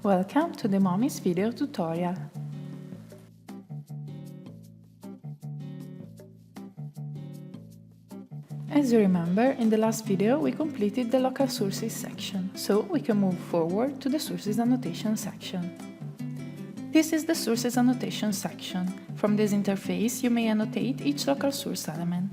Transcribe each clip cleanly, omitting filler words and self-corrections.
Welcome to the MOMIS video tutorial. As you remember, in the last video we completed the local sources section, so we can move forward to the sources annotation section. This is the sources annotation section. From this interface you may annotate each local source element.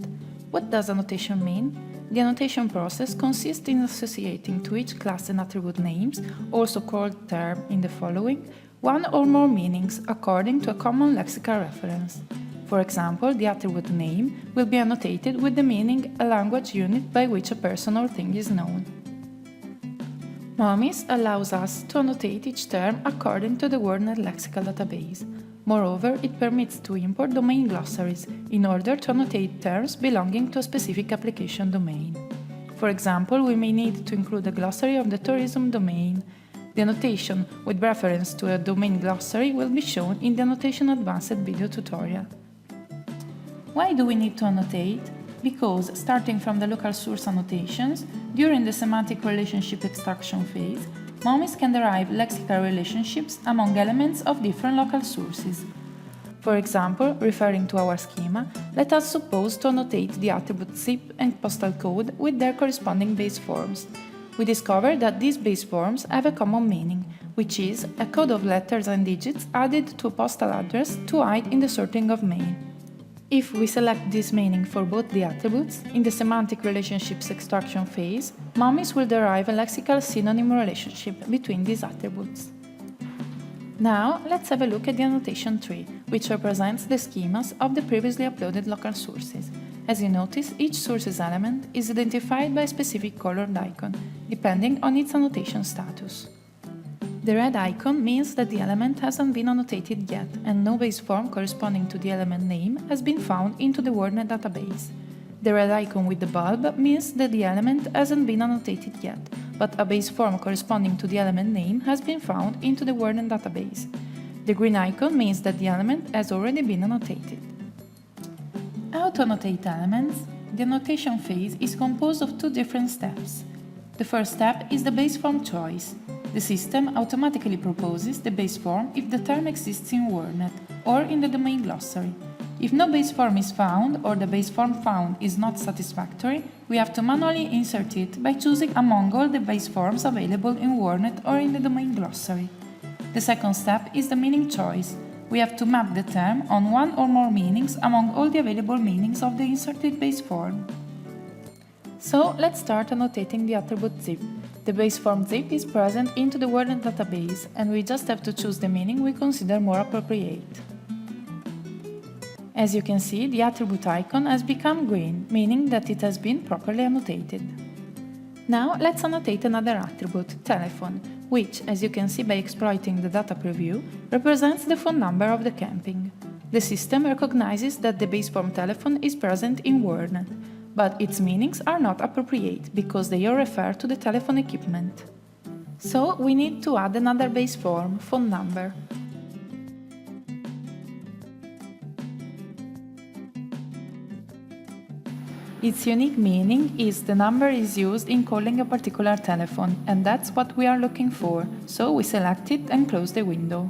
What does annotation mean? The annotation process consists in associating to each class and attribute names, also called term in the following, one or more meanings according to a common lexical reference. For example, the attribute name will be annotated with the meaning a language unit by which a person or thing is known. MOMIS allows us to annotate each term according to the WordNet Lexical Database. Moreover, it permits to import domain glossaries in order to annotate terms belonging to a specific application domain. For example, we may need to include a glossary of the tourism domain. The annotation with reference to a domain glossary will be shown in the Annotation Advanced video tutorial. Why do we need to annotate? Because, starting from the local source annotations, during the semantic relationship extraction phase, MOMIS can derive lexical relationships among elements of different local sources. For example, referring to our schema, let us suppose to annotate the attribute zip and postal code with their corresponding base forms. We discover that these base forms have a common meaning, which is a code of letters and digits added to a postal address to hide in the sorting of mail. If we select this meaning for both the attributes, in the semantic relationships extraction phase, MOMIS will derive a lexical synonym relationship between these attributes. Now, let's have a look at the annotation tree, which represents the schemas of the previously uploaded local sources. As you notice, each source's element is identified by a specific colored icon, depending on its annotation status. The red icon means that the element hasn't been annotated yet, and no base form corresponding to the element name has been found into the WordNet database. The red icon with the bulb means that the element hasn't been annotated yet, but a base form corresponding to the element name has been found into the WordNet database. The green icon means that the element has already been annotated. How to annotate elements? The annotation phase is composed of two different steps. The first step is the base form choice. The system automatically proposes the base form if the term exists in WordNet or in the domain glossary. If no base form is found or the base form found is not satisfactory, we have to manually insert it by choosing among all the base forms available in WordNet or in the domain glossary. The second step is the meaning choice. We have to map the term on one or more meanings among all the available meanings of the inserted base form. So, let's start annotating the attribute zip. The base form zip is present into the WordNet database, and we just have to choose the meaning we consider more appropriate. As you can see, the attribute icon has become green, meaning that it has been properly annotated. Now let's annotate another attribute, telephone, which, as you can see by exploiting the data preview, represents the phone number of the camping. The system recognizes that the base form telephone is present in WordNet, but its meanings are not appropriate because they all refer to the telephone equipment. So we need to add another base form, phone number. Its unique meaning is the number is used in calling a particular telephone, and that's what we are looking for, so we select it and close the window.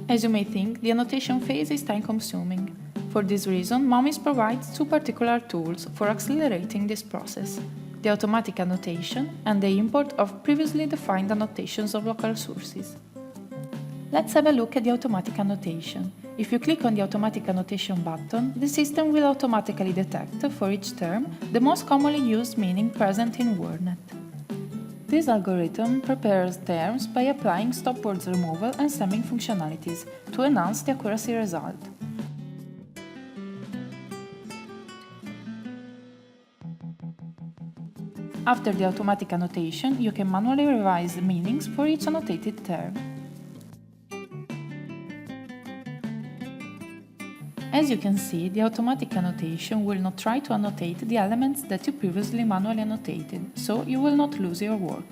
As you may think, the annotation phase is time-consuming. For this reason, MOMIS provides two particular tools for accelerating this process: the automatic annotation and the import of previously defined annotations of local sources. Let's have a look at the automatic annotation. If you click on the automatic annotation button, the system will automatically detect, for each term, the most commonly used meaning present in WordNet. This algorithm prepares terms by applying stop words removal and stemming functionalities to enhance the accuracy result. After the automatic annotation, you can manually revise the meanings for each annotated term. As you can see, the automatic annotation will not try to annotate the elements that you previously manually annotated, so you will not lose your work.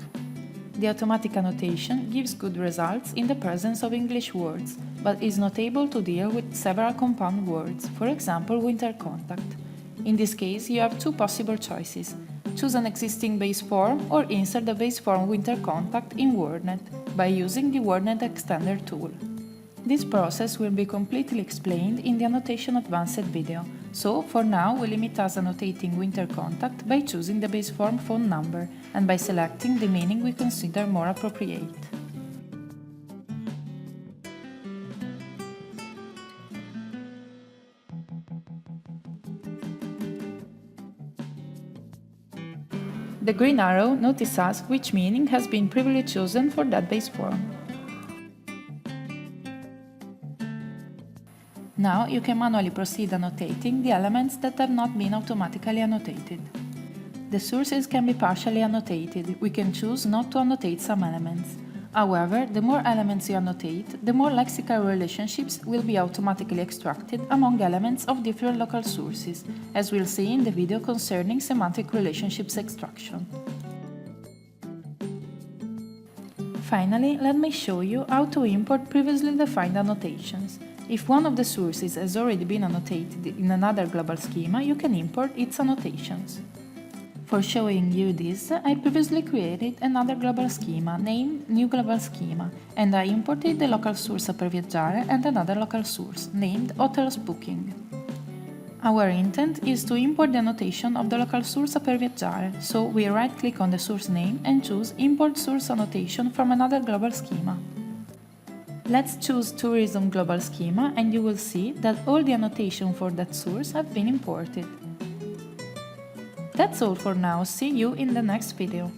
The automatic annotation gives good results in the presence of English words, but is not able to deal with several compound words, for example, winter contact. In this case, you have two possible choices: choose an existing base form or insert the base form winter contact in WordNet. by using the WordNet Extender tool. This process will be completely explained in the Annotation Advanced video, so for now we limit us annotating winter contact by choosing the base form phone number and by selecting the meaning we consider more appropriate. The green arrow notices which meaning has been previously chosen for that base form. Now you can manually proceed annotating the elements that have not been automatically annotated. The sources can be partially annotated. We can choose not to annotate some elements. However, the more elements you annotate, the more lexical relationships will be automatically extracted among elements of different local sources, as we'll see in the video concerning semantic relationships extraction. Finally, let me show you how to import previously defined annotations. If one of the sources has already been annotated in another global schema, you can import its annotations. For showing you this, I previously created another global schema named New Global Schema, and I imported the local source per viaggiare and another local source named Hotels Booking. Our intent is to import the annotation of the local source per viaggiare, so we right-click on the source name and choose Import Source Annotation from another global schema. Let's choose Tourism Global Schema and you will see that all the annotation for that source have been imported. That's all for now, see you in the next video.